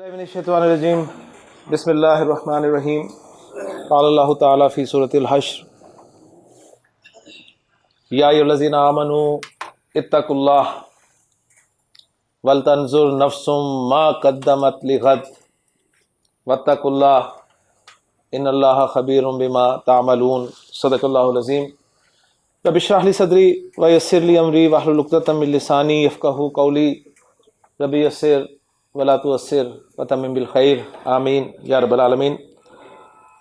باللہ من الشیطان الرجیم بسم اللہ الرحمن الرحیم قال اللہ تعالیٰ فی سورۃ الحشر یا ایھا الذین آمنوا اتقوا اللہ ولتنظر نفس ما قدمت لغد واتقوا اللہ ان اللہ خبیر بما تعملون صدق اللہ العظیم رب اشرح لی صدری ویسر لی امری واحلل عقدۃ من لسانی یفقہوا قولی رب یسر ولا تعسر وتمم بالخیر آمین یا رب العالمین۔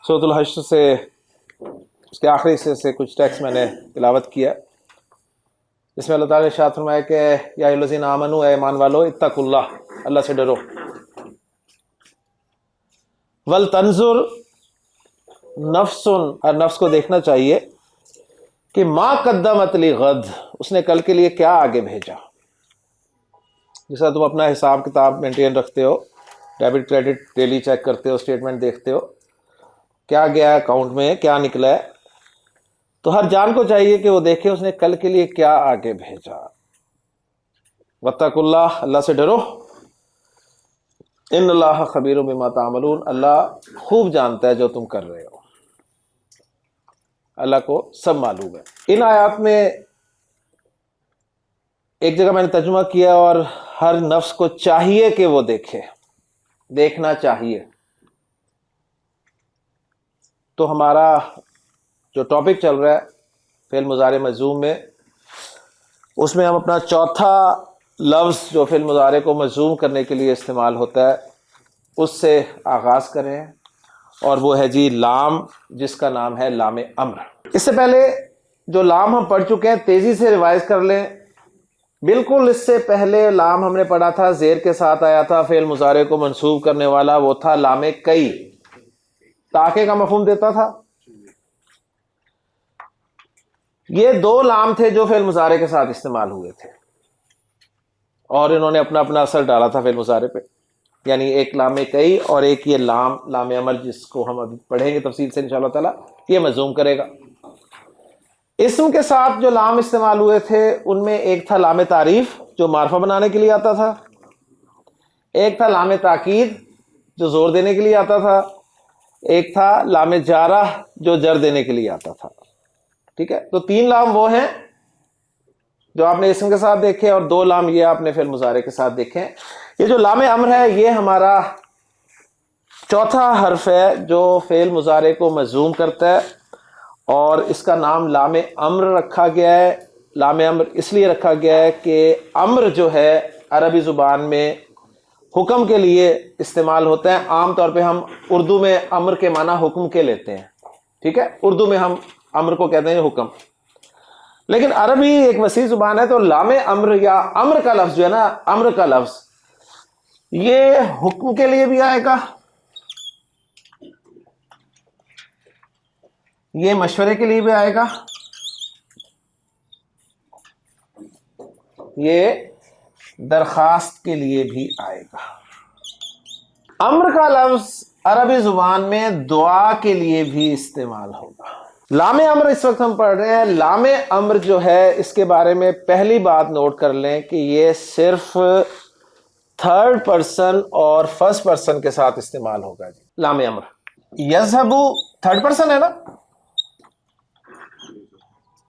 سورۃ الحشر سے اس کے آخری حصے سے کچھ ٹیکسٹ میں نے تلاوت کیا، جس میں اللہ تعالیٰ نے ارشاد فرمایا کہ یا ایھا الذین آمنوا، اے ایمان والو، اتقوا اللہ، اللہ سے ڈرو، ولتنظر نفس، ہر نفس کو دیکھنا چاہیے کہ ما قدمت لغد، اس نے کل کے لیے کیا آگے بھیجا۔ جس طرح تم اپنا حساب کتاب مینٹین رکھتے ہو، ڈیبٹ کریڈٹ ڈیلی چیک کرتے ہو، اسٹیٹمنٹ دیکھتے ہو، کیا گیا ہے اکاؤنٹ میں، کیا نکلا ہے، تو ہر جان کو چاہیے کہ وہ دیکھے اس نے کل کے لیے کیا آگے بھیجا۔ واتقوا اللہ، اللہ سے ڈرو، ان اللہ خبیر بما تعملون، اللہ خوب جانتا ہے جو تم کر رہے ہو، اللہ کو سب معلوم ہے۔ ان آیات میں ایک جگہ میں نے ترجمہ کیا، اور ہر نفس کو چاہیے کہ وہ دیکھے، دیکھنا چاہیے۔ تو ہمارا جو ٹاپک چل رہا ہے فعل مضارع مجزوم میں، اس میں ہم اپنا چوتھا لفظ جو فعل مضارع کو مجزوم کرنے کے لیے استعمال ہوتا ہے اس سے آغاز کریں، اور وہ ہے جی لام، جس کا نام ہے لام امر۔ اس سے پہلے جو لام ہم پڑھ چکے ہیں تیزی سے ریوائز کر لیں۔ بالکل اس سے پہلے لام ہم نے پڑھا تھا، زیر کے ساتھ آیا تھا، فعل مضارع کو منصوب کرنے والا، وہ تھا لام کئی، تاکہ کا مفہوم دیتا تھا۔ یہ دو لام تھے جو فعل مضارع کے ساتھ استعمال ہوئے تھے، اور انہوں نے اپنا اپنا اثر ڈالا تھا فعل مضارع پہ، یعنی ایک لام کئی اور ایک یہ لام امر، جس کو ہم ابھی پڑھیں گے تفصیل سے انشاءاللہ تعالی، یہ مجزوم کرے گا۔ اسم کے ساتھ جو لام استعمال ہوئے تھے ان میں ایک تھا لام تعریف جو معرفہ بنانے کے لیے آتا تھا، ایک تھا لام تاکید جو زور دینے کے لیے آتا تھا، ایک تھا لام جارہ جو جر دینے کے لیے آتا تھا۔ ٹھیک ہے، تو تین لام وہ ہیں جو آپ نے اسم کے ساتھ دیکھے، اور دو لام یہ آپ نے فعل مضارع کے ساتھ دیکھے۔ یہ جو لام امر ہے یہ ہمارا چوتھا حرف ہے جو فعل مضارع کو مجزوم کرتا ہے، اور اس کا نام لام امر رکھا گیا ہے۔ لام امر اس لیے رکھا گیا ہے کہ امر جو ہے عربی زبان میں حکم کے لیے استعمال ہوتا ہے۔ عام طور پہ ہم اردو میں امر کے معنی حکم کے لیتے ہیں، ٹھیک ہے، اردو میں ہم امر کو کہتے ہیں حکم، لیکن عربی ایک وسیع زبان ہے، تو لام امر یا امر کا لفظ جو ہے نا، امر کا لفظ یہ حکم کے لیے بھی آئے گا، یہ مشورے کے لیے بھی آئے گا، یہ درخواست کے لیے بھی آئے گا۔ امر کا لفظ عربی زبان میں دعا کے لیے بھی استعمال ہوگا۔ لام امر اس وقت ہم پڑھ رہے ہیں، لام امر جو ہے اس کے بارے میں پہلی بات نوٹ کر لیں کہ یہ صرف تھرڈ پرسن اور فرسٹ پرسن کے ساتھ استعمال ہوگا۔ جی لام امر، یذهبو تھرڈ پرسن ہے نا،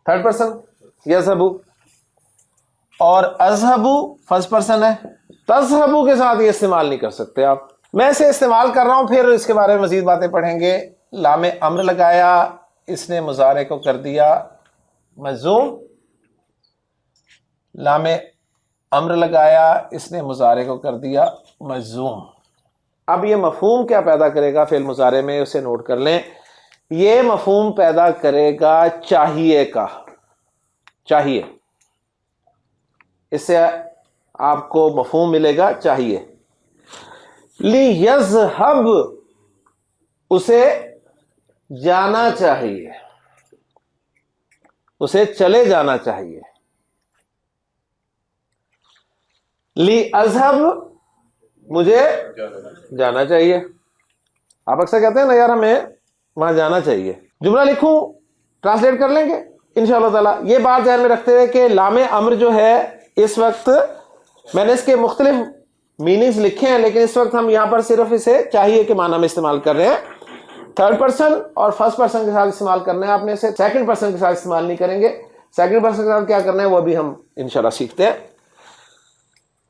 تھرڈ پرسن یذهبو، اور اذهبو فرسٹ پرسن ہے، تذهبو کے ساتھ یہ استعمال نہیں کر سکتے آپ۔ میں اسے استعمال کر رہا ہوں، پھر اس کے بارے میں مزید باتیں پڑھیں گے۔ لام امر لگایا، اس نے مضارع کو کر دیا مجزوم، لام امر لگایا، اس نے مضارع کو کر دیا مجزوم۔ اب یہ مفہوم کیا پیدا کرے گا فعل مضارع میں، اسے نوٹ کر لیں۔ یہ مفہوم پیدا کرے گا چاہیے کا، چاہیے، اس سے آپ کو مفہوم ملے گا چاہیے۔ لیذهب، اسے جانا چاہیے، اسے چلے جانا چاہیے۔ لیذهب، مجھے جانا چاہیے۔ آپ اکثر کہتے ہیں نا یار ہمیں وہاں جانا چاہیے، جملہ لکھوں ٹرانسلیٹ کر لیں گے انشاءاللہ تعالیٰ۔ یہ بات ذہن میں رکھتے ہوئے کہ لام امر جو ہے اس وقت میں نے اس کے مختلف میننگز لکھے ہیں لیکن اس وقت ہم یہاں پر صرف اسے چاہیے کہ معنی میں استعمال کر رہے ہیں. تھرڈ پرسن اور فرسٹ پرسن کے ساتھ استعمال کرنا ہے آپ نے اسے, سیکنڈ پرسن کے ساتھ استعمال نہیں کریں گے. سیکنڈ پرسن کے ساتھ کیا کرنا ہے وہ بھی ہم انشاءاللہ سیکھتے ہیں.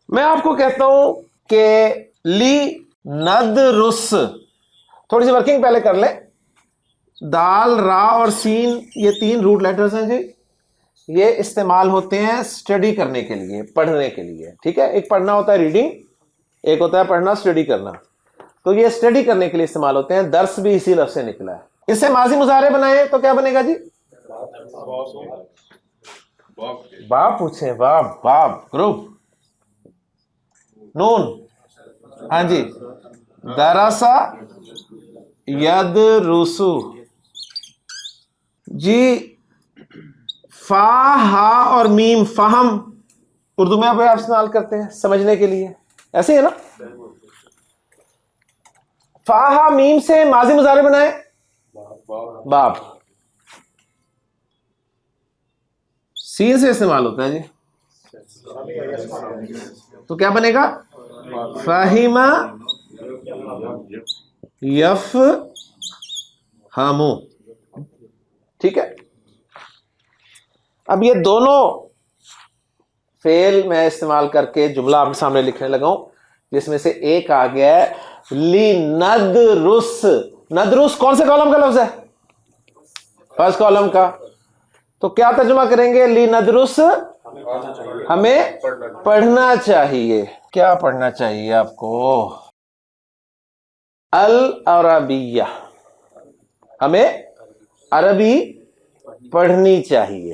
میں آپ کو کہتا ہوں کہ لی ندرس, تھوڑی سی ورکنگ پہلے کر لیں. دال, را اور سین یہ 3 روٹ لیٹرز ہیں جی, یہ استعمال ہوتے ہیں اسٹڈی کرنے کے لیے, پڑھنے کے لیے. ٹھیک ہے, ایک پڑھنا ہوتا ہے ریڈنگ, ایک ہوتا ہے پڑھنا اسٹڈی کرنا. تو یہ اسٹڈی کرنے کے لیے استعمال ہوتے ہیں. درس بھی اسی لفظ سے نکلا ہے. اس سے ماضی مضارع بنائیں تو کیا بنے گا جی؟ باب پوچھیں, باب گروپ نون. ہاں جی, درسا یدرسو جی. فا, ہا اور میم فہم اردو میں آپ استعمال کرتے ہیں سمجھنے کے لیے, ایسے ہی ہے نا. فا, ہا, میم سے ماضی مضارع بنائیں باب. سین سے استعمال ہوتا ہے جی, تو کیا بنے گا؟ فہم یف ہمو. ٹھیک ہے, اب یہ دونوں فعل میں استعمال کر کے جملہ آپ کے سامنے لکھنے لگا ہوں, جس میں سے ایک آ گیا ہے لی ندرس. ندرس کون سے کالم کا لفظ ہے؟ فرسٹ کالم کا. تو کیا ترجمہ کریں گے؟ لی ندرس, ہمیں پڑھنا چاہیے. کیا پڑھنا چاہیے آپ کو؟ العربیہ, ہمیں عربی پڑھنی چاہیے.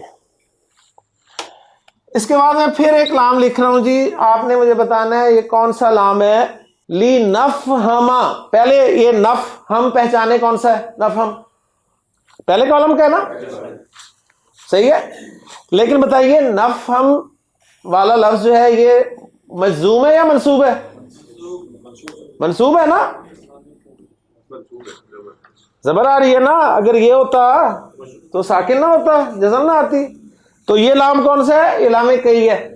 اس کے بعد میں پھر ایک لام لکھ رہا ہوں جی, آپ نے مجھے بتانا ہے یہ کون سا لام ہے. لی نفہما, پہلے یہ نفہم پہچانے کون سا ہے؟ نفہم پہلے کالم کا ہے نا, صحیح ہے. لیکن بتائیے نفہم والا لفظ جو ہے یہ مجزوم ہے یا منصوب ہے؟ منصوب ہے نا, زبر آ رہی ہے نا. اگر یہ ہوتا تو ساکن نہ ہوتا, جزم نہ آتی. تو یہ لام کون سا ہے؟ یہ لام کئی ہے.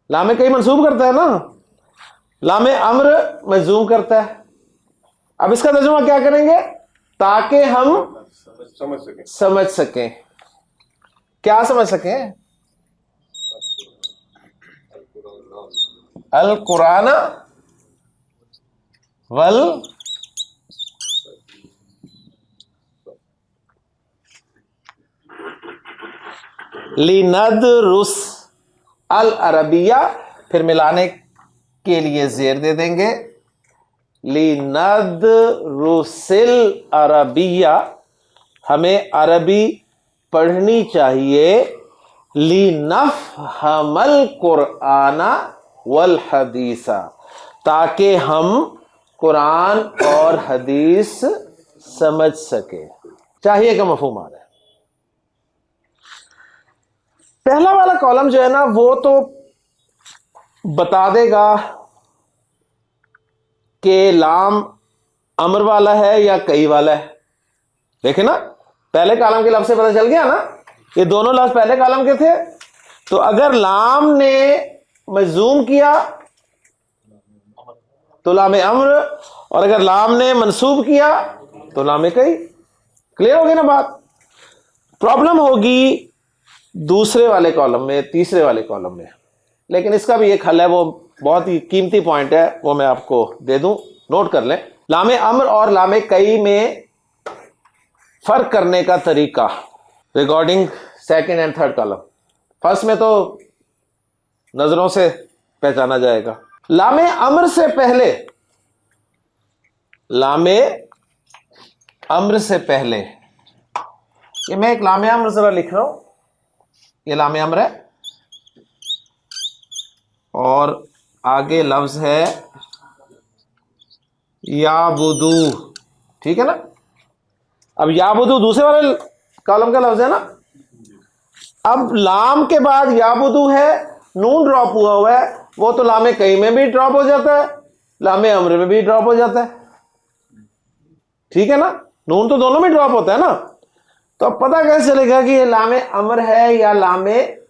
لام کئی منصوب کرتا ہے نا, لام امر مجزوم کرتا ہے. اب اس کا ترجمہ کیا کریں گے تاکہ ہم سمجھ سکیں. کیا سمجھ سکیں؟ القرآن ول لندرس العربیہ, پھر ملانے کے لیے زیر دے دیں گے لندرس العربیہ, ہمیں عربی پڑھنی چاہیے. لنفہم القرآن والحدیث, تاکہ ہم قرآن اور حدیث سمجھ سکیں. چاہیے کا مفہوم آ رہا ہے. پہلا والا کالم جو ہے نا وہ تو بتا دے گا کہ لام امر والا ہے یا کئی والا ہے. دیکھیں نا, پہلے کالم کے لفظ سے پتہ چل گیا نا, یہ دونوں لفظ پہلے کالم کے تھے. تو اگر لام نے مجزوم کیا تو لام امر, اور اگر لام نے منصوب کیا تو لام کئی. کلیئر ہوگی نا بات؟ پرابلم ہوگی دوسرے والے کالم میں, تیسرے والے کالم میں. لیکن اس کا بھی ایک حل ہے, وہ بہت ہی قیمتی پوائنٹ ہے, وہ میں آپ کو دے دوں, نوٹ کر لیں. لام امر اور لام کئی میں فرق کرنے کا طریقہ regarding second and third column. First میں تو نظروں سے پہچانا جائے گا. لام امر سے پہلے, لام امر سے پہلے, یہ میں ایک لام امر ذرا لکھ رہا ہوں, یہ لام امر ہے اور آگے لفظ ہے یعبدو. ٹھیک ہے نا. اب یعبدو دوسرے والے کالم کا لفظ ہے نا. اب لام کے بعد یعبدو ہے, نون ڈراپ ہوا ہے, وہ تو لام کئی میں بھی ڈراپ ہو جاتا ہے, لام امر میں بھی ڈراپ ہو جاتا ہے. ٹھیک ہے نا, نون تو دونوں میں ڈراپ ہوتا ہے نا. تو اب پتہ کیسے چلے گا کہ یہ لام امر ہے یا لام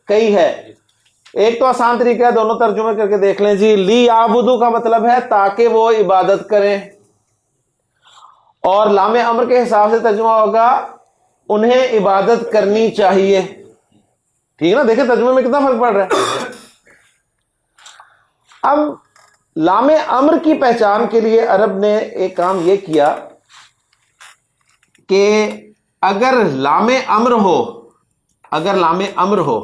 کئی ہے؟ ایک تو آسان طریقہ ہے، دونوں ترجمے کر کے دیکھ لیں جی. لی یعبدو کا مطلب ہے تاکہ وہ عبادت کریں، اور لام امر کے حساب سے ترجمہ ہوگا انہیں عبادت کرنی چاہیے. ٹھیک ہے نا؟ دیکھیں ترجمے میں کتنا فرق پڑ رہا ہے. اب لام امر کی پہچان کے لیے عرب نے ایک کام یہ کیا کہ اگر لام امر ہو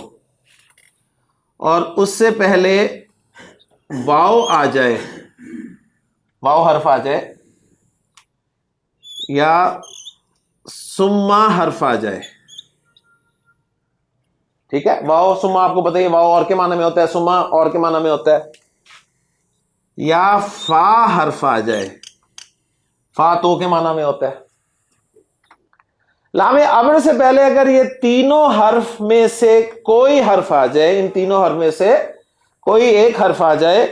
اور اس سے پہلے واو آ جائے، واو حرف آ جائے، یا سما حرف آ جائے. ٹھیک ہے، واو سما آپ کو بتائیے، واو اور کے معنی میں ہوتا ہے، سما اور کے معنی میں ہوتا ہے. یا فا حرف آ جائے، فا تو کے معنی میں ہوتا ہے. لام امر سے پہلے اگر یہ تینوں حرف میں سے کوئی حرف آ جائے، ان تینوں حرف میں سے کوئی ایک حرف آ جائے،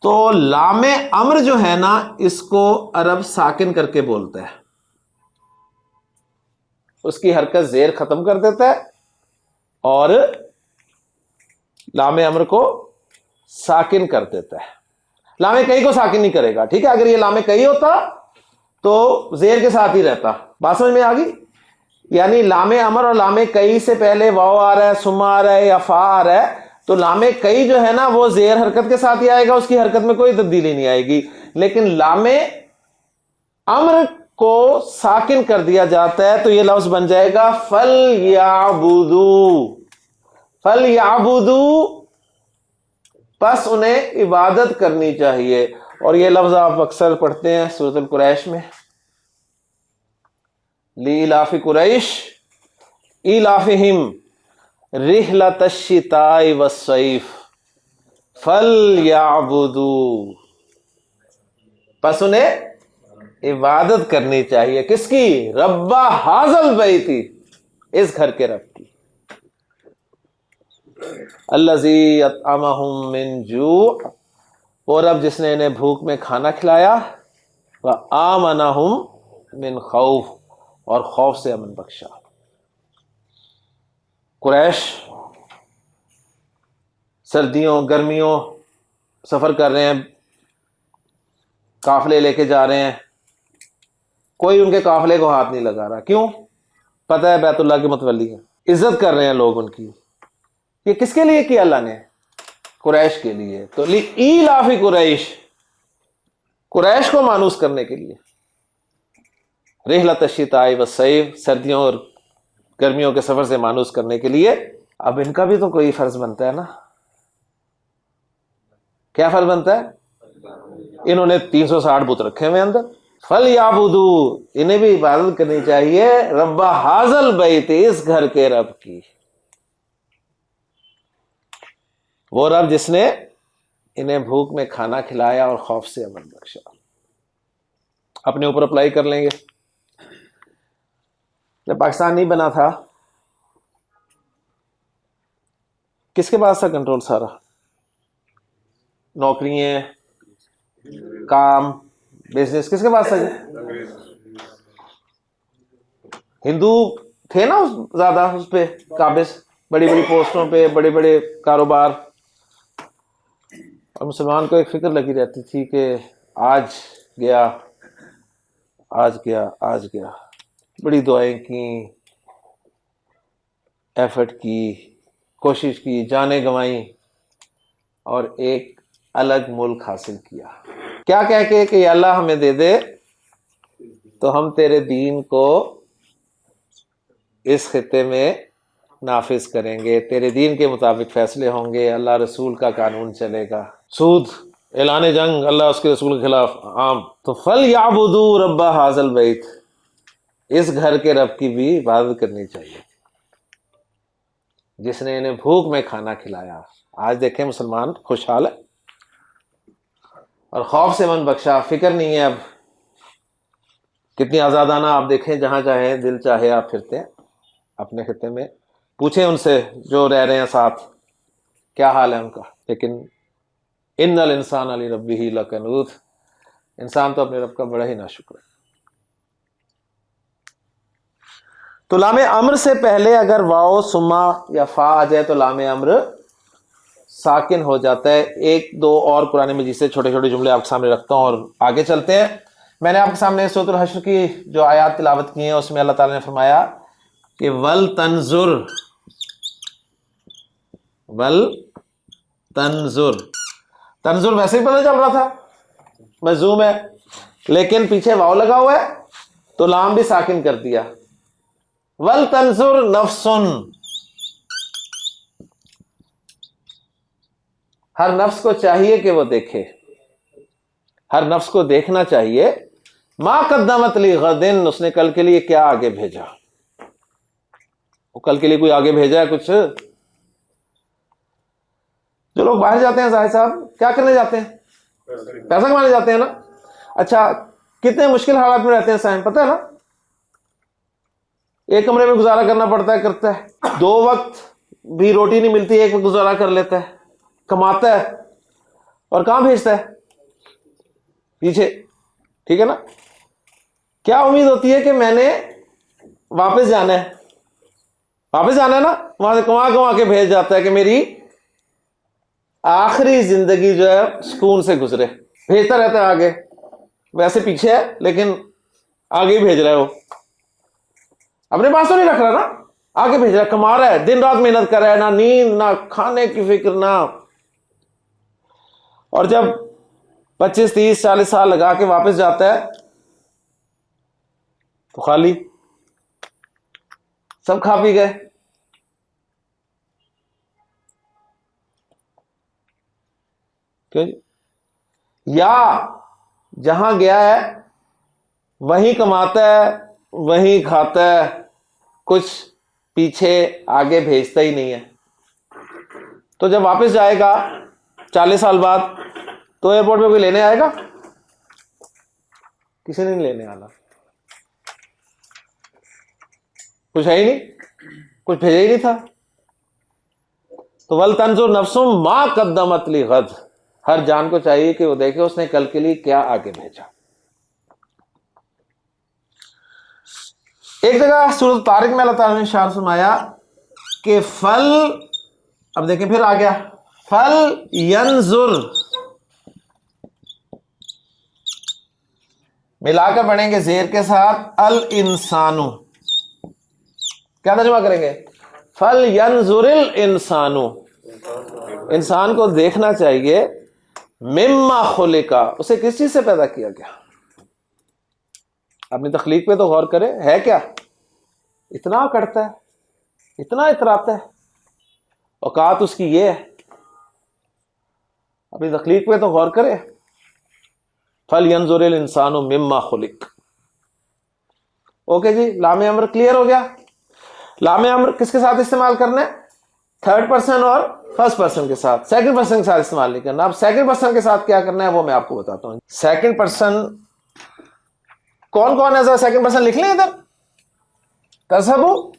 تو لام امر جو ہے نا اس کو عرب ساکن کر کے بولتا ہے. اس کی حرکت زیر ختم کر دیتا ہے اور لام امر کو ساکن کر دیتا ہے. لام کئی کو ساکن نہیں کرے گا. ٹھیک ہے، اگر یہ لام کئی ہوتا تو زیر کے ساتھ ہی رہتا. بات سمجھ میں آ گئی؟ یعنی لام امر اور لام کئی سے پہلے واو آ رہا ہے، سما آ رہا ہے یا فا آ رہا ہے، تو لام کئی جو ہے نا وہ زیر حرکت کے ساتھ ہی آئے گا، اس کی حرکت میں کوئی تبدیلی نہیں آئے گی. لیکن لام امر کو ساکن کر دیا جاتا ہے تو یہ لفظ بن جائے گا فَلْيَعْبُدُوا. فَلْيَعْبُدُوا، پس انہیں عبادت کرنی چاہیے. اور یہ لفظ آپ اکثر پڑھتے ہیں سورۃ القریش میں، لِإِلَافِ قُرَيْشٍ إِلَافِهِمْ رِحْلَةَ الشِّتَاءِ وَالصَّيْفِ فَلْيَعْبُدُوا. پس انہیں عبادت کرنی چاہیے. کس کی؟ رب ھذا البیت، اس گھر کے رب کی. الذی اطعمہم من جوع، وہ رب جس نے انہیں بھوک میں کھانا کھلایا، وآمنہم من خوف، اور خوف سے امن بخشا. قریش سردیوں گرمیوں سفر کر رہے ہیں، قافلے لے کے جا رہے ہیں، کوئی ان کے قافلے کو ہاتھ نہیں لگا رہا. کیوں؟ پتہ ہے بیت اللہ کے متولی ہیں، عزت کر رہے ہیں لوگ ان کی. یہ کس کے لیے کیا اللہ نے؟ قریش کے لیے. تو لِإِيلَافِ قریش، قریش کو مانوس کرنے کے لیے. رحلۃ الشتاء والصیف، سردیوں اور گرمیوں کے سفر سے مانوس کرنے کے لیے. اب ان کا بھی تو کوئی فرض بنتا ہے نا. کیا فرض بنتا ہے؟ انہوں نے 360 بت رکھے ہوئے اندر. فَلْيَعْبُدُوا، انہیں بھی عبادت کرنی چاہیے رب ھذا البیت، اس گھر کے رب کی. وہ رب جس نے انہیں بھوک میں کھانا کھلایا اور خوف سے امن بخشا. اپنے اوپر اپلائی کر لیں گے. جب پاکستان نہیں بنا تھا کس کے پاس تھا کنٹرول سارا؟ نوکریاں، کام، بزنس کس کے پاس تھا؟ ہندو تھے نا زیادہ اس پہ قابض، بڑی بڑی پوسٹوں پہ، بڑے بڑے کاروبار. اور مسلمان کو ایک فکر لگی رہتی تھی کہ آج گیا آج گیا آج گیا. بڑی دعائیں کی، ایفرٹ کی، کوشش کی، جانیں گنوائیں، اور ایک الگ ملک حاصل کیا. کیا کہہ کے کہ یا اللہ ہمیں دے دے تو ہم تیرے دین کو اس خطے میں نافذ کریں گے، تیرے دین کے مطابق فیصلے ہوں گے، اللہ رسول کا قانون چلے گا. سود، اعلان جنگ اللہ اس کے رسول کے خلاف عام. تو فَلْيَعْبُدُوا رَبَّ ھذا البیت، اس گھر کے رب کی بھی عبادت کرنی چاہیے جس نے انہیں بھوک میں کھانا کھلایا. آج دیکھیں مسلمان خوشحال ہے اور خوف سے من بخشا، فکر نہیں ہے. اب کتنی آزادانہ آپ دیکھیں، جہاں چاہے دل چاہے آپ پھرتے ہیں اپنے خطے میں. پوچھیں ان سے جو رہ رہے ہیں ساتھ کیا حال ہے ان کا. لیکن ان الانسان لربہ لکنود، انسان تو اپنے رب کا بڑا ہی ناشکر ہے. تو لام امر سے پہلے اگر واو سما یا فا آ جائے تو لام امر ساکن ہو جاتا ہے. ایک دو اور قرآن مجید سے چھوٹے چھوٹے جملے آپ کے سامنے رکھتا ہوں اور آگے چلتے ہیں. میں نے آپ کے سامنے سورۃ الحشر کی جو آیات تلاوت کی ہیں اس میں اللہ تعالیٰ نے فرمایا کہ ول تنظر تنظر ویسے ہی پتہ چل رہا تھا مظلوم ہے، لیکن پیچھے واو لگا ہوا ہے تو لام بھی ساکن کر دیا. ول تنظر نفسن، ہر نفس کو چاہیے کہ وہ دیکھے، ہر نفس کو دیکھنا چاہیے ما قدمت لغدن، اس نے کل کے لیے کیا آگے بھیجا. وہ کل کے لیے کوئی آگے بھیجا ہے کچھ؟ جو لوگ باہر جاتے ہیں زاہد صاحب کیا کرنے جاتے ہیں؟ پیسہ کمانے جاتے ہیں نا. اچھا کتنے مشکل حالات میں رہتے ہیں صاحب، پتہ ہے نا؟ ایک کمرے میں گزارا کرنا پڑتا ہے، کرتا ہے، 2 وقت بھی روٹی نہیں ملتی، ایک وقت گزارا کر لیتا ہے، کماتا ہے اور کہاں بھیجتا ہے؟ پیچھے. ٹھیک ہے نا؟ کیا امید ہوتی ہے کہ میں نے واپس جانا ہے نا، وہاں سے کما کے بھیج جاتا ہے کہ میری آخری زندگی جو ہے سکون سے گزرے. بھیجتا رہتا ہے آگے، ویسے پیچھے ہے لیکن آگے ہی بھیج رہا ہے. وہ اپنے پاس تو نہیں رکھ رہا نا، آگے بھیج رہا ہے، کما رہا ہے، دن رات محنت کر رہا ہے، نہ نیند نہ کھانے کی فکر نہ. اور جب 25 30 40 سال لگا کے واپس جاتا ہے تو خالی، سب کھا پی گئے. کیوں جی؟ یا جہاں گیا ہے وہیں کماتا ہے، وہیں کھاتا ہے، کچھ پیچھے آگے بھیجتا ہی نہیں ہے. تو جب واپس جائے گا 40 سال بعد تو ایئرپورٹ پہ کوئی لینے آئے گا؟ کسی نے نہیں لینے آنا، کچھ ہے ہی نہیں، کچھ بھیجا ہی نہیں تھا. تو وَلْتَنْظُرْ نَفْسٌ مَا قَدَّمَتْ لِغَدٍ، ہر جان کو چاہیے کہ وہ دیکھے اس نے کل کے لیے کیا آگے بھیجا. ایک جگہ سورۃ طارق میں اللہ تعالیٰ نے ارشاد فرمایا کہ فل، اب دیکھیں پھر آ گیا، فل ینظر، ملا کر پڑھیں گے زیر کے ساتھ، الانسانو، کیا ترجمہ کریں گے؟ فل ینظر الانسانو، انسان کو دیکھنا چاہیے، مما خلقا، اسے کس چیز سے پیدا کیا گیا. اپنی تخلیق پہ تو غور کرے، ہے کیا؟ اتنا کرتا ہے، اتنا اتراتا ہے، اوقات اس کی یہ ہے. اپنی تخلیق پہ تو غور کرے. فَلْيَنْظُرِ الْإِنسَانُ مِمَّا خُلِقَ. اوکے جی، لام امر کلیئر ہو گیا. لام امر کس کے ساتھ استعمال کرنا ہے؟ 3rd پرسن اور 1st پرسن کے ساتھ، 2nd پرسن کے ساتھ استعمال نہیں کرنا. اب 2nd پرسن کے ساتھ کیا کرنا ہے وہ میں آپ کو بتاتا ہوں. 2nd پرسن کون کون ہے؟ 2nd پرسن لکھ لیں ادھر. تذہبو،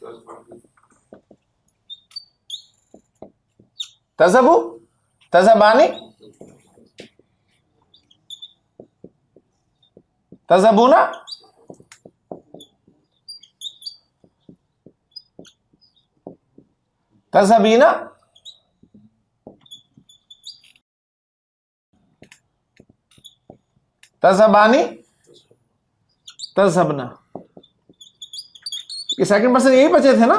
تذہبو، تذہبانی، تذہبونا، تذہبینا، تذہبانی، تذہبنا. یہ 2nd پرسن یہی بچے تھے نا.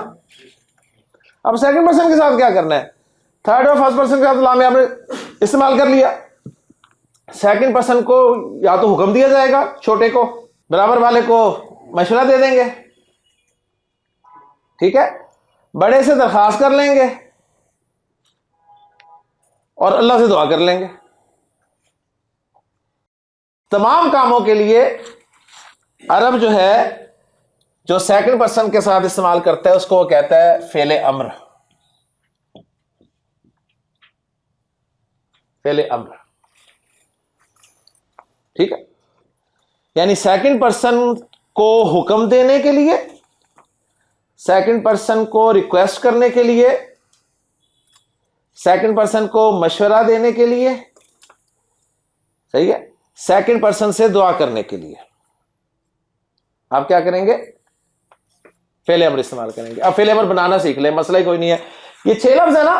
اب 2nd پرسن کے ساتھ کیا کرنا ہے؟ 3rd اور 1st پرسن کے ساتھ لام آپ نے استعمال کر لیا. 2nd پرسن کو یا تو حکم دیا جائے گا، چھوٹے کو، برابر والے کو مشورہ دے دیں گے، ٹھیک ہے، بڑے سے درخواست کر لیں گے اور اللہ سے دعا کر لیں گے. تمام کاموں کے لیے عرب جو ہے جو 2nd پرسن کے ساتھ استعمال کرتا ہے اس کو وہ کہتا ہے فعل امر. فعل امر، ٹھیک ہے، یعنی 2nd پرسن کو حکم دینے کے لیے، 2nd پرسن کو ریکویسٹ کرنے کے لیے، 2nd پرسن کو مشورہ دینے کے لیے، صحیح ہے، 2nd پرسن سے دعا کرنے کے لیے آپ کیا کریں گے؟ فعل امر استعمال کریں گے. اب فعل امر بنانا سیکھ لیں، مسئلہ ہی کوئی نہیں ہے. یہ 6 لفظ ہے نا،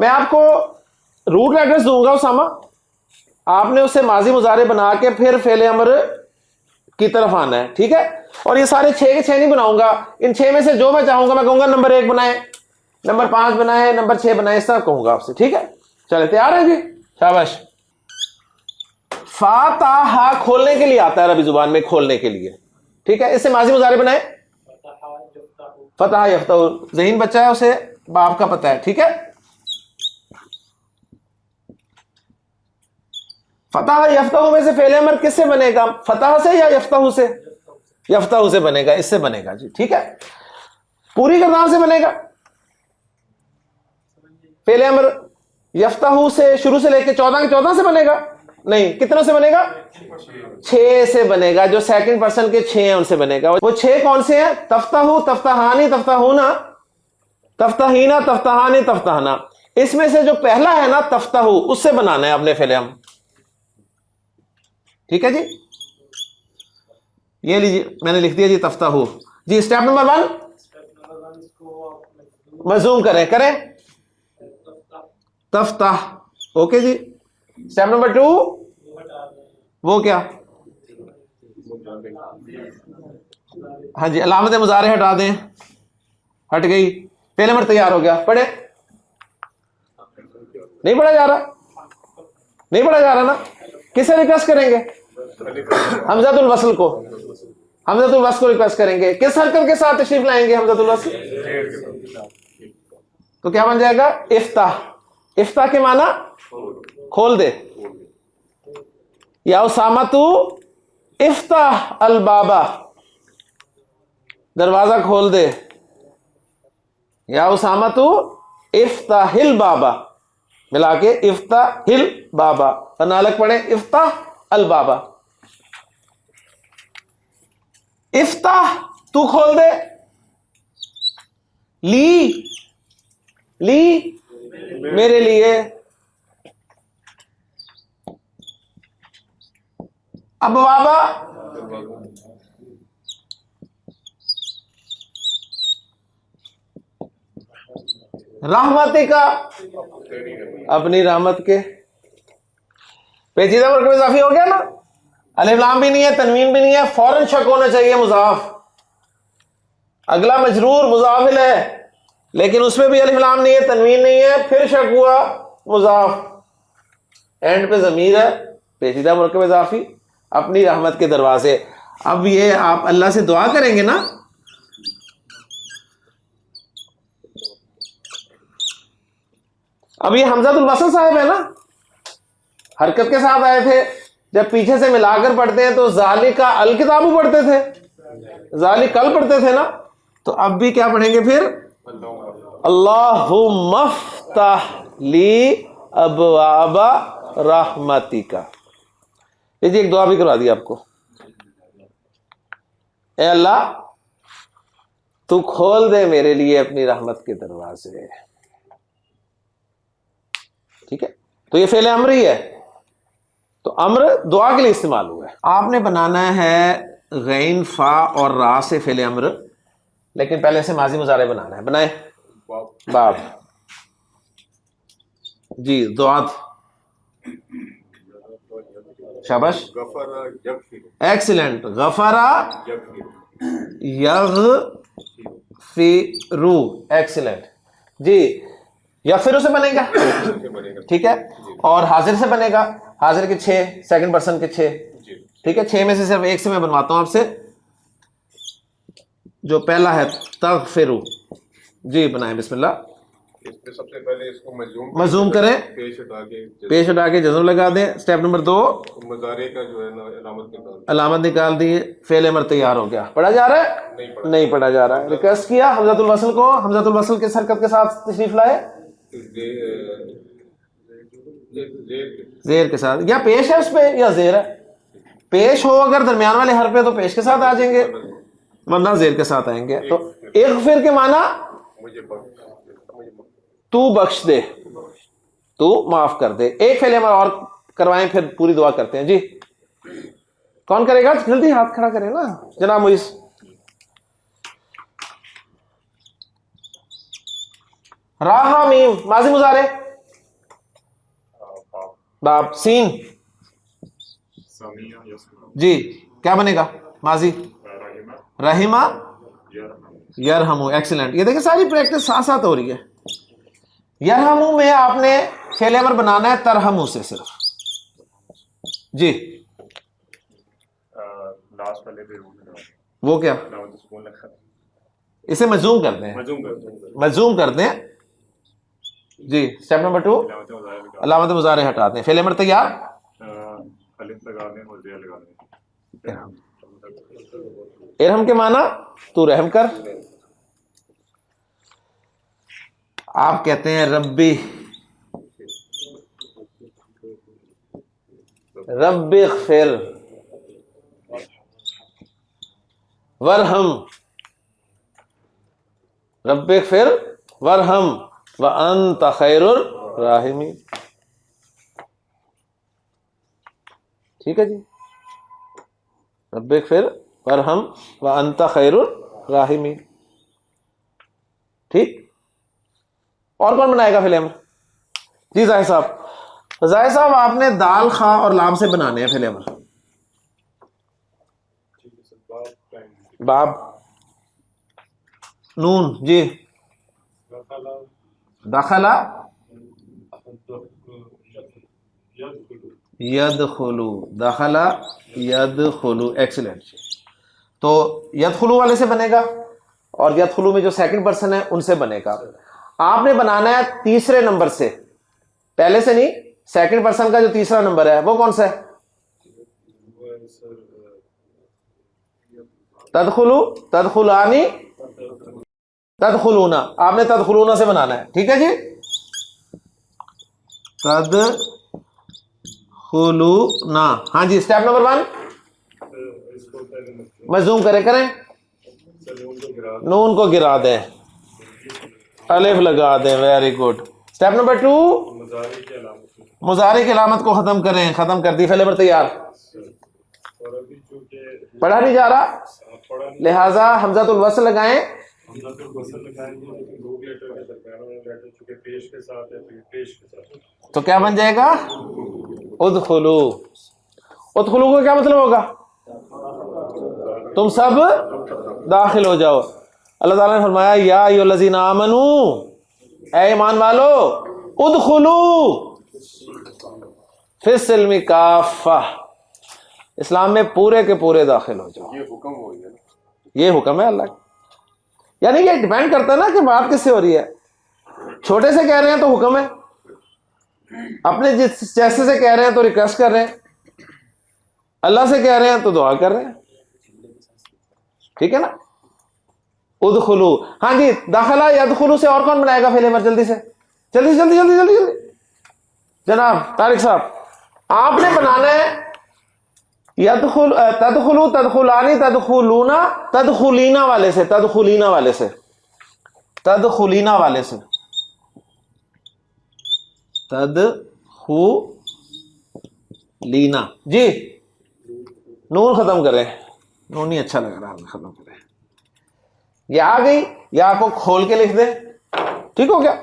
میں آپ کو روٹ ایڈریس دوں گا اسامہ, آپ نے اسے ماضی مضارع بنا کے پھر فعل امر کی طرف آنا ہے, ٹھیک ہے. اور یہ سارے 6 کے 6 نہیں بناؤں گا, ان 6 میں سے جو میں چاہوں گا میں کہوں گا نمبر 1 بنائے, نمبر 5 بنائے, نمبر 6 بنائے, اس طرح کہوں گا آپ سے, ٹھیک ہے. چلے تیار ہے جی, شاباش. فاتحہ کھولنے کے لیے آتا ہے عربی زبان میں, کھولنے کے لیے, ٹھیک ہے. اس سے ماضی مضارع بنائے فتح یفتح, ذہین بچہ ہے اسے باب کا پتہ ہے, ٹھیک ہے. فتح یفتح میں سے فعل امر کس سے بنے گا, فتح سے یا یفتح سے؟ یفتح سے بنے گا, اس سے بنے گا جی, ٹھیک ہے. پوری گردان سے بنے گا فعل امر, یفتح سے شروع سے لے کے 14 کے 14 سے بنے گا نہیں, کتنوں سے بنے گا؟ 6 سے بنے گا, جو سیکنڈ پرسن کے 6 ہیں ان سے بنے گا. وہ 6 کون سے ہیں؟ تفتح, تفتحانی, تفتحونا, تفتحینا, تفتحانی, تفتحنا. اس میں سے جو پہلا ہے نا تفتح, اس سے بنانا ہے اپنے فعل امر, ٹھیک ہے جی. یہ لیجیے میں نے لکھ دیا جی تفتح جی. اسٹیپ نمبر 1 مزوم کریں تفتح, اوکے جی. اسٹیپ نمبر 2 وہ کیا, ہاں جی, علامت مضارع ہٹا دیں, ہٹ گئی, فعل امر تیار ہو گیا. پڑھے, نہیں پڑھا جا رہا نا, کسے ریکویسٹ کریں گے؟ حمزۃ الوصل کو, حمزۃ الوصل کو ریکویسٹ کریں گے. کس حرکت کے ساتھ تشریف لائیں گے حمزۃ الوصل؟ تو کیا بن جائے گا؟ افتح. افتح کے معنی کھول دے. یا اسامہ تو افتح البابا, دروازہ کھول دے. یا اسامہ تو افتح البابا, ملا کے افتح البابا, اور نالک پڑھیں افتح البابا. افتح تو کھول دے, لی میرے لیے, ابوابا رحمتی کا, اپنی رحمت کے. پیچیدہ مرکب اضافی ہو گیا نا, الف لام بھی نہیں ہے, تنوین بھی نہیں ہے, فوراً شک ہونا چاہیے مضاف. اگلا مجرور مضاف ہے لیکن اس میں بھی الف لام نہیں ہے, تنوین نہیں ہے, پھر شک ہوا مضاف, اینڈ پہ ضمیر ہے, پیچیدہ مرکب اضافی, اپنی رحمت کے دروازے. اب یہ آپ اللہ سے دعا کریں گے نا, اب یہ حمزۃ الوصل صاحب ہے نا, حرکت کے ساتھ آئے تھے. جب پیچھے سے ملا کر پڑھتے ہیں تو ذالک الکتاب پڑھتے تھے, ذالک کل پڑھتے تھے نا, تو اب بھی کیا پڑھیں گے پھر؟ اللہم افتح لی ابواب رحمتک. یہ جی ایک دعا بھی کروا دی آپ کو, اے اللہ تو کھول دے میرے لیے اپنی رحمت کے دروازے, ٹھیک ہے. تو یہ فعل امر ہی ہے, تو امر دعا کے لیے استعمال ہوا ہے. آپ نے بنانا ہے غین فا اور را سے فعل امر, لیکن پہلے سے ماضی مضارع بنانا ہے. بنائے باب جی, دعات, شاباش, ایکسیلنٹ. غفرا یغفرو, ایکسیلنٹ جی. یغفرو سے بنے گا, ٹھیک ہے, اور حاضر سے بنے گا. حاضر کے 6, سیکنڈ پرسن کے 6, ٹھیک ہے. 6 میں سے صرف ایک سے میں بنواتا ہوں آپ سے, جو پہلا ہے تغفرو جی. بنائیں بسم اللہ. سب سے پہلے اس کو مزوم کریں, پیش ہٹا کے جزم لگا دیں. اسٹیپ نمبر 2 مضارع کا جو ہے نا علامت نکال دی, فعل امر تیار ہو گیا. پڑھا جا رہا ہے؟ نہیں پڑھا جا رہا ہے. ریکویسٹ کیا حمزۃ الوصل کو, حمزۃ الوصل کس حرکت کے ساتھ تشریف لائے؟ زیر کے ساتھ, یا پیش ہے اس پہ یا زیر ہے. پیش ہو اگر درمیان والے حرف پہ تو پیش کے ساتھ آ جائیں گے, ورنہ زیر کے ساتھ آئیں گے. تو اغفر کے معنی تو بخش دے, تو معاف کر دے. ایک فعل امر اور کروائیں پھر پوری دعا کرتے ہیں جی. کون کرے گا؟ جلدی ہاتھ کھڑا کرے نا جناب موئس. راہ میم ماضی مضارع, باب سین سامیہ یسمع جی کیا بنے گا ماضی رحمہ رحمہ یرحم یرحمو ایکسیلنٹ. یہ دیکھیں ساری پریکٹس ساتھ ساتھ ہو رہی ہے. یرحمو میں آپ نے فعل امر بنانا ہے ترحمو سے صرف. جی لاسٹ والے پہ روح لگا وہ کیا علامت سکون لگا اسے مجزوم کرتے ہیں مجزوم کر مجزوم کرتے ہیں. جی اسٹیپ نمبر 2 علامت مظاہر لگا علامت مضارع ہٹاتے ہیں. فعل امر تیار الف لگا دیں اور زیا لگا دیں ارحم کے معنی تو رحم کر. آپ کہتے ہیں ربی رب اغفر ورحم رب اغفر ورحم وانت خیر الراحمین. ٹھیک ہے جی رب اغفر ورحم وانت خیر الراحمین. ٹھیک اور کون بنائے گا فعل امر؟ جی ظاہر صاحب. ظاہر صاحب آپ نے دال خا اور لام سے بنانے ہیں فعل امر. باب نون جی دخلا یدخلو دخلا یدخلو ایکسیلنٹ. تو یدخلو والے سے بنے گا اور یدخلو میں جو سیکنڈ پرسن ہے ان سے بنے گا. آپ نے بنانا ہے تیسرے نمبر سے پہلے سے نہیں. سیکنڈ پرسن کا جو تیسرا نمبر ہے وہ کون سا ہے؟ تدخلو تدخلانی تدخلونا. آپ نے تدخلونا سے بنانا ہے. ٹھیک ہے جی تدخلونا. ہاں جی اسٹیپ نمبر 1 مجزوم کریں نون کو گرا دیں الف لگا دیں. Very good. اسٹیپ نمبر 2 مضارع کی علامت کو ختم کریں. ختم کر دی. فعل امر تیار. پڑھا نہیں جا رہا لہذا حمزۃ الوصل لگائیں. تو کیا بن جائے گا ادخلو. ادخلو کا کیا مطلب ہوگا؟ تم سب داخل ہو جاؤ. اللہ تعالیٰ نے فرمایا یا ایھا الذین آمنو اے ایمان والو ادخلو فی السلم کافہ اسلام میں پورے کے پورے داخل ہو جاؤ. یہ حکم ہو گیا. یہ حکم ہے اللہ کا. یعنی یہ ڈیپینڈ کرتا ہے نا کہ بات کس سے ہو رہی ہے. چھوٹے سے کہہ رہے ہیں تو حکم ہے. اپنے جیسے سے کہہ رہے ہیں تو ریکویسٹ کر رہے ہیں. اللہ سے کہہ رہے ہیں تو دعا کر رہے ہیں. ٹھیک ہے نا. ادخلو. ہاں جی داخلہ یدخلو سے اور کون بنائے گا فعل امر؟ جلدی سے جلدی جلدی جلدی جلدی جلدی. جناب طارق صاحب آپ نے بنانا ہے یدخل تدخلو تدخلانی تدخلونا تدخلینا والے سے. تدخلینا والے سے تدخلینا والے سے تدخلینا. جی نون ختم کریں. نون نہیں اچھا لگ رہا. ختم کریں. یہ آ گئی. یا کو کھول کے لکھ دیں. ٹھیک ہو گیا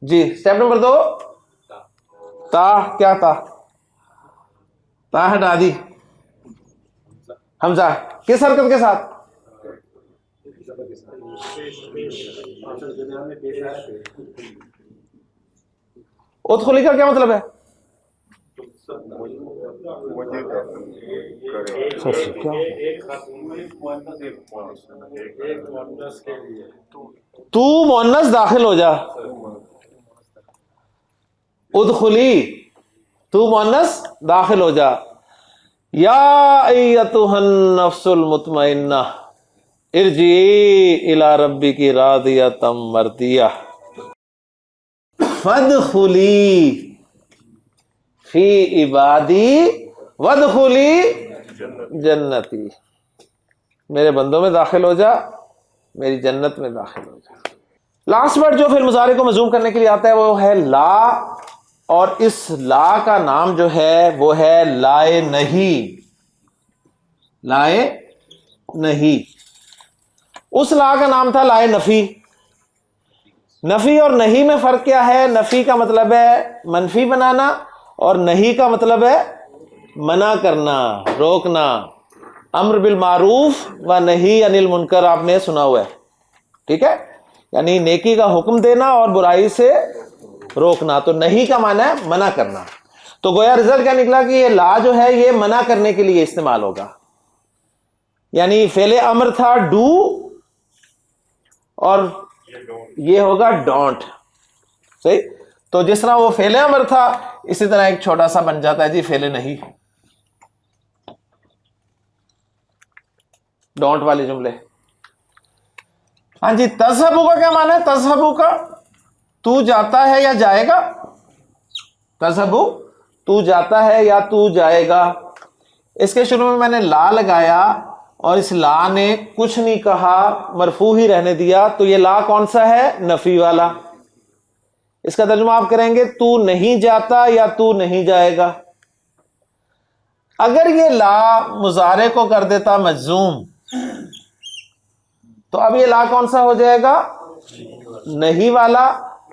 جی. اسٹیپ نمبر 2 تا. کیا تا؟ تا ہٹا دی. حمزہ کس حرکت کے ساتھ؟ ادخلی کا کیا مطلب ہے؟ تو مؤنث داخل ہو جا. ادخلی تو مؤنث داخل ہو جا. یا ایتھا النفس المطمئنہ ارجعی الی ربک راضیۃ مرضیہ فادخلی فی عبادی وادخلی جنتی. میرے بندوں میں داخل ہو جا میری جنت میں داخل ہو جا. لاسٹ ورڈ جو فعل مضارع کو مضموم کرنے کے لیے آتا ہے وہ ہے لا. اور اس لا کا نام جو ہے وہ ہے لائے نہیں. لائے نہیں. اس لا کا نام تھا لائے نفی. نفی اور نہیں میں فرق کیا ہے؟ نفی کا مطلب ہے منفی بنانا اور نہیں کا مطلب ہے منع کرنا، روکنا. امر بالمعروف و نہی عن المنکر آپ نے سنا ہوا ہے، ٹھیک ہے، یعنی نیکی کا حکم دینا اور برائی سے روکنا. تو نہیں کا معنی ہے منع کرنا. تو گویا رزلٹ کیا نکلا کہ یہ لا جو ہے یہ منع کرنے کے لیے استعمال ہوگا. یعنی فعل امر تھا ڈو اور یہ ہوگا ڈونٹ. صحیح. تو جس طرح وہ فعل امر تھا اسی طرح ایک چھوٹا سا بن جاتا ہے جی فعل نہیں، ڈونٹ والے جملے. ہاں جی، تذہبو کا کیا معنی ہے؟ تذہبو کا تو جاتا ہے یا جائے گا. تذہبو تو جاتا ہے یا تو جائے گا. اس کے شروع میں نے لا لگایا اور اس لا نے کچھ نہیں کہا، مرفوع ہی رہنے دیا. تو یہ لا کون سا ہے؟ نفی والا. اس کا ترجمہ آپ کریں گے تو نہیں جاتا یا تو نہیں جائے گا. اگر یہ لا مضارع کو کر دیتا مجزوم تو اب یہ لا کون سا ہو جائے گا؟ نہیں والا.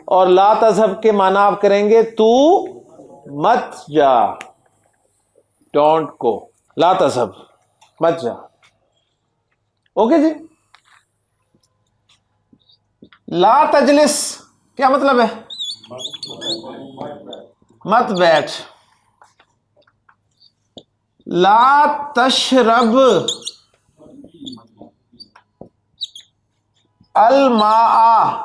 اور لا تذہب کے معنی آپ کریں گے تو مت جا، ڈونٹ کو، لا تذہب مت جا. اوکے جی. لا تجلس کیا مطلب ہے؟ مت بیٹھ. لا تشرب الماء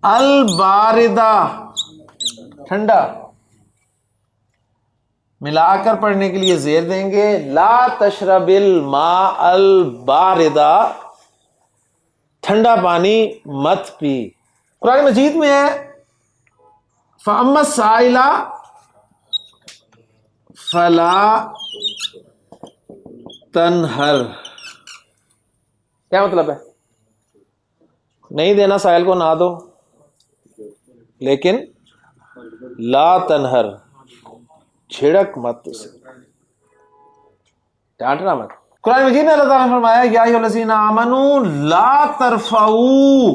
الباردہ، ٹھنڈا. ملا کر پڑھنے کے لیے زیر دیں گے لا تشرب الماء الباردہ، ٹھنڈا پانی مت پی. قرآن مجید میں ہے فَأَمَّا السَّائِلَ فَلَا تَنْهَرْ. کیا مطلب ہے؟ نہیں دینا سائل کو نہ دو، لیکن لا تنہر، چھڑک مت اسے، ڈانٹنا مت. قرآن مجید میں اللہ تعالیٰ نے فرمایا یا ایھا الذین آمنوا لا ترفعوا،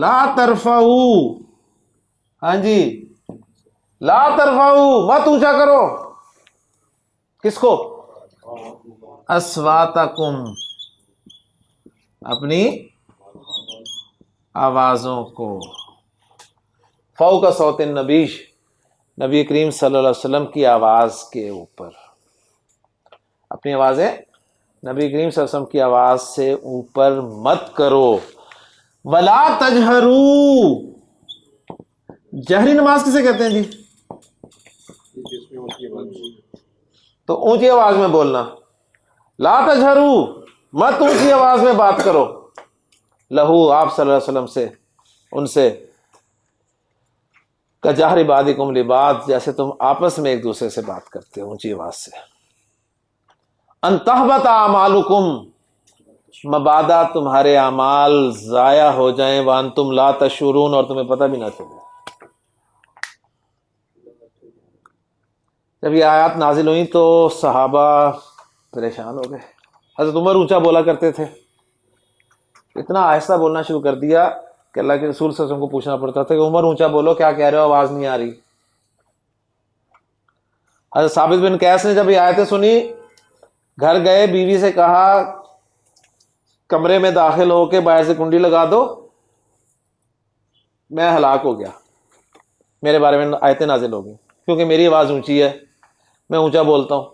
لا ترفعوا، ہاں جی، لا ترفعوا، مت اونچا کرو. کس کو؟ اصواتکم، اپنی آوازوں کو. فوق صوت النبی، نبی کریم صلی اللہ علیہ وسلم کی آواز کے اوپر. اپنی آوازیں نبی کریم صلی اللہ علیہ وسلم کی آواز سے اوپر مت کرو. ولا تجہروا، جہری نماز کسے کہتے ہیں جی؟ تو اونچی آواز میں بولنا. لا تجہروا، مت اونچی آواز میں بات کرو. لہو، آپ صلی اللہ علیہ وسلم سے، ان سے، کجہر بعضکم لبعض، جیسے تم آپس میں ایک دوسرے سے بات کرتے ہو اونچی آواز سے. ان تحبط اعمالکم، مبادا تمہارے اعمال ضائع ہو جائیں، وانتم لا تشعرون، اور تمہیں پتہ بھی نہ چلے. جب یہ آیات نازل ہوئیں تو صحابہ پریشان ہو گئے. حضرت عمر اونچا بولا کرتے تھے، اتنا آہستہ بولنا شروع کر دیا کہ اللہ کے رسول صلی اللہ علیہ وسلم کو پوچھنا پڑتا تھا کہ عمر اونچا بولو، کیا کہہ رہے ہو، آواز نہیں آ رہی. حضرت ثابت بن قیس نے جب یہ آیتیں سنی، گھر گئے، بیوی سے کہا کمرے میں داخل ہو کے باہر سے کنڈی لگا دو، میں ہلاک ہو گیا، میرے بارے میں آیتیں نازل ہو گئی، کیونکہ میری آواز اونچی ہے، میں اونچا بولتا ہوں.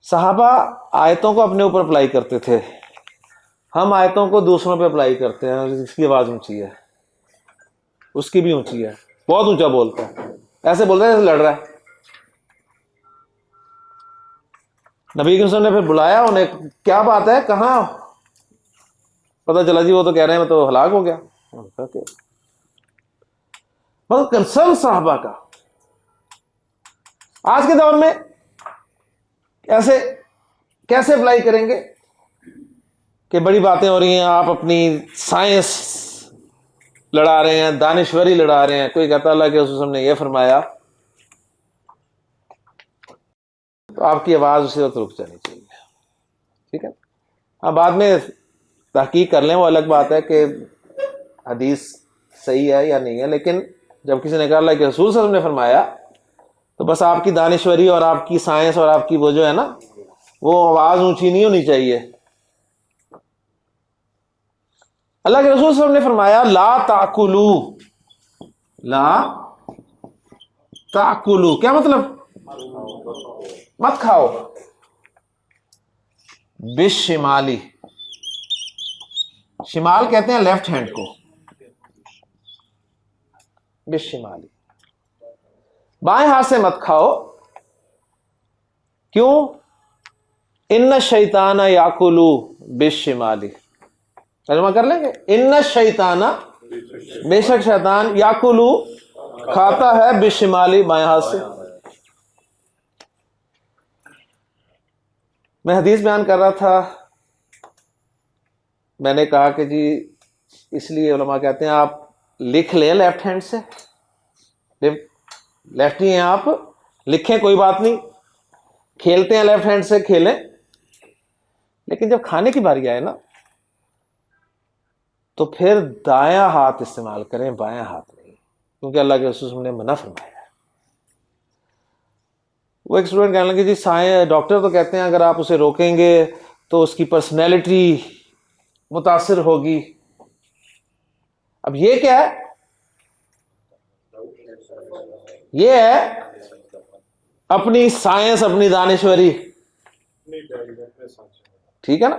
صحابہ آیتوں کو اپنے اوپر اپلائی کرتے تھے، ہم آیتوں کو دوسروں پہ اپلائی کرتے ہیں. اس کی آواز اونچی ہے، اس کی بھی اونچی ہے، بہت اونچا بولتا ہے، ایسے بولتا ہے جیسے لڑ رہا ہے. نبی کے نے پھر بلایا انہیں، کیا بات ہے، کہاں؟ پتہ چلا جی وہ تو کہہ رہے ہیں میں تو ہلاک ہو گیا. بہت کنسرن صحابہ کا. آج کے دور میں ایسے کیسے اپلائی کریں گے کہ بڑی باتیں ہو رہی ہیں، آپ اپنی سائنس لڑا رہے ہیں، دانشوری لڑا رہے ہیں. کوئی کہتا اللہ کے رسول نے یہ فرمایا تو آپ کی آواز اسی وقت رک جانی چاہیے. ٹھیک ہے. ہاں بعد میں تحقیق کر لیں، وہ الگ بات ہے کہ حدیث صحیح ہے یا نہیں ہے، لیکن جب کسی نے کہا اللہ کے رسول صلی اللہ علیہ وسلم نے فرمایا تو بس آپ کی دانشوری اور آپ کی سائنس اور آپ کی وہ جو ہے نا وہ آواز اونچی نہیں ہونی چاہیے. اللہ کے رسول صلی اللہ علیہ وسلم نے فرمایا لا تاکلوا، لا تاکلوا کیا مطلب؟ مت کھاؤ. بالشمالی، شمال کہتے ہیں لیفٹ ہینڈ کو، بالشمالی بائیں ہاتھ سے مت کھاؤ. کیوں؟ ان الشیطان یاکل بالشمالی. ترجمہ کر لیں گے. ان الشیطان، بے شک شیطان، یاکل کھاتا ہے، بالشمالی بائیں ہاتھ سے. میں حدیث بیان کر رہا تھا، میں نے کہا کہ جی اس لیے علماء کہتے ہیں آپ لکھ لیں لیفٹ ہینڈ سے، لیفٹی ہیں آپ، لکھیں کوئی بات نہیں، کھیلتے ہیں لیفٹ ہینڈ سے کھیلیں، لیکن جب کھانے کی باری آئے نا تو پھر دایاں ہاتھ استعمال کریں، بایاں ہاتھ نہیں، کیونکہ اللہ کے رسول نے منع فرمایا. وہ ایک اسٹوڈنٹ کہنے لگے جی ڈاکٹر تو کہتے ہیں اگر آپ اسے روکیں گے تو اس کی پرسنالٹی متاثر ہوگی. اب یہ کیا ہے؟ یہ ہے اپنی سائنس، اپنی دانشوری. ٹھیک ہے نا؟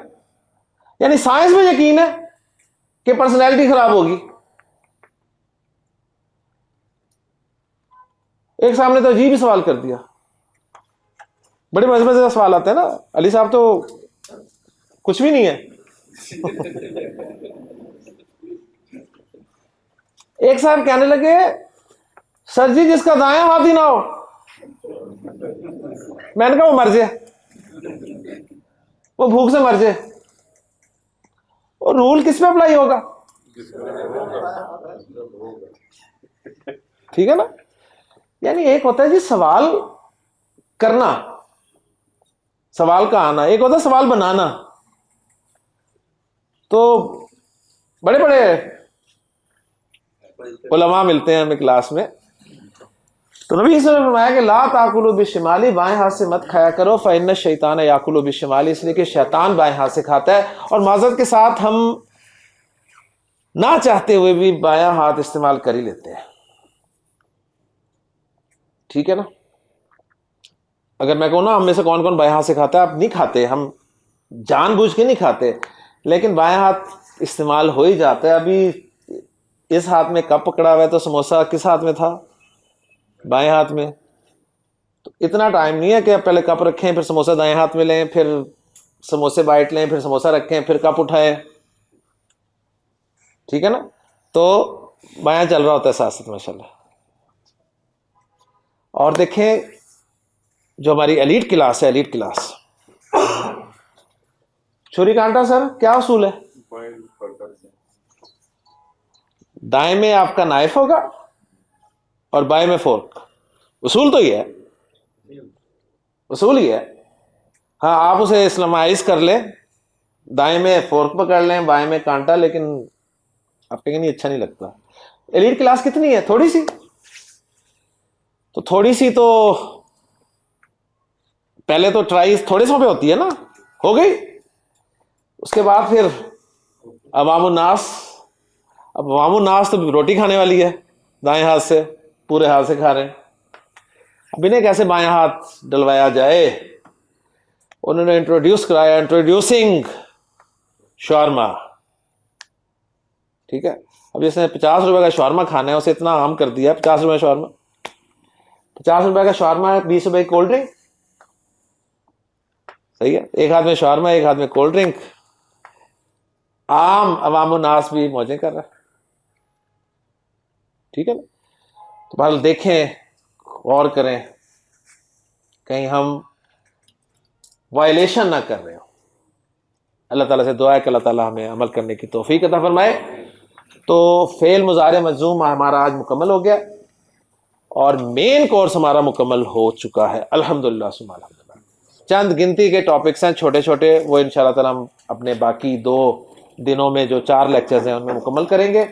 یعنی سائنس میں یقین ہے کہ پرسنالٹی خراب ہوگی. ایک صاحب نے تو عجیب ہی سوال کر دیا، بڑے مزے مزے کا سوال آتے ہیں نا. علی صاحب تو کچھ بھی نہیں ہے. ایک صاحب کہنے لگے سر جی جس کا دایاں ہاتھ ہی نہ ہو، میں نے کہا وہ مر جائے، وہ بھوک سے مر جائے. اور رول کس پہ اپلائی ہوگا؟ ٹھیک ہے نا؟ یعنی ایک ہوتا ہے جی سوال کرنا، سوال کا آنا، ایک ہوتا ہے سوال بنانا. تو بڑے بڑے علماء ملتے ہیں ہمیں کلاس میں، تو نبی صلی اللہ علیہ وسلم نے فرمایا کہ لا تاکلوا بالشمالی، بائیں ہاتھ سے مت کھایا کرو، فإن الشیطان یاکل بالشمالی، اس لیے کہ شیطان بائیں ہاتھ سے کھاتا ہے. اور معذرت کے ساتھ ہم نہ چاہتے ہوئے بھی بایاں ہاتھ استعمال کر ہی لیتے ہیں. ٹھیک ہے نا؟ اگر میں کہوں نا ہم میں سے کون کون بائیں ہاتھ سے کھاتا ہے، آپ نہیں کھاتے، ہم جان بوجھ کے نہیں کھاتے، لیکن بائیں ہاتھ استعمال ہو ہی جاتا ہے. ابھی اس ہاتھ میں کپ پکڑا ہوا ہے تو سموسہ کس ہاتھ میں تھا؟ بائیں ہاتھ میں. تو اتنا ٹائم نہیں ہے کہ آپ پہلے کپ رکھیں پھر سموسہ دائیں ہاتھ میں لیں، پھر سموسے بائٹ لیں، پھر سموسہ رکھیں، پھر کپ اٹھائیں. ٹھیک ہے نا؟ تو بایاں چل رہا ہوتا ہے ساتھ ساتھ ماشاء اللہ. اور دیکھیں جو ہماری ایلیٹ کلاس ہے، ایلیٹ کلاس، چھری کانٹا سر کیا اصول ہے؟ دائیں میں آپ کا نائف ہوگا اور بائیں میں فورک. اصول تو یہ ہے، اصول یہ ہے. ہاں آپ اسے اسلامائز کر لیں، دائیں میں فورک پکڑ لیں، بائیں میں کانٹا، لیکن آپ کہیں نہیں اچھا نہیں لگتا. ایلیٹ کلاس کتنی ہے؟ تھوڑی سی. تو تھوڑی سی تو پہلے تو ٹرائی تھوڑے سو پہ ہوتی ہے نا، ہو گئی. اس کے بعد پھر عوام الناس. اب عوام الناس تو روٹی کھانے والی ہے، دائیں ہاتھ سے، پورے ہاتھ سے کھا رہے ہیں. اب انہیں کیسے بائیں ہاتھ ڈلوایا جائے؟ انہوں نے انٹروڈیوس کرایا، انٹروڈیوسنگ شاورما. ٹھیک ہے. اب جس نے 50 روپے کا شاورما کھانا ہے اسے اتنا عام کر دیا، 50 روپے کا شاورما، 50 روپے کا شاورما ہے، 20 روپے کی کولڈ ڈرنک. صحیح ہے، ایک ہاتھ میں شاورما، ایک ہاتھ میں کولڈ ڈرنک. عام عوام الناس بھی موجیں کر رہا ہے. ٹھیک ہے نا؟ تو بہرحال دیکھیں، غور کریں کہیں ہم وائلیشن نہ کر رہے ہوں. اللہ تعالیٰ سے دعا ہے کہ اللہ تعالیٰ ہمیں عمل کرنے کی توفیق عطا فرمائے. تو فعل مضارع مجزوم ہمارا آج مکمل ہو گیا اور مین کورس ہمارا مکمل ہو چکا ہے الحمدللہ ثم الحمدللہ. چند گنتی کے ٹاپکس ہیں چھوٹے چھوٹے، وہ انشاءاللہ تعالی ہم اپنے باقی 2 دنوں میں جو 4 لیکچرز ہیں ان میں مکمل کریں گے،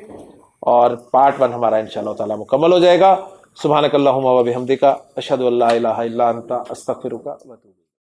اور پارٹ 1 ہمارا انشاءاللہ تعالی مکمل ہو جائے گا۔ سبحانک اللہم و بحمدک، اشہد ان لا الہ الا انت، استغفرک و اتوب الیک۔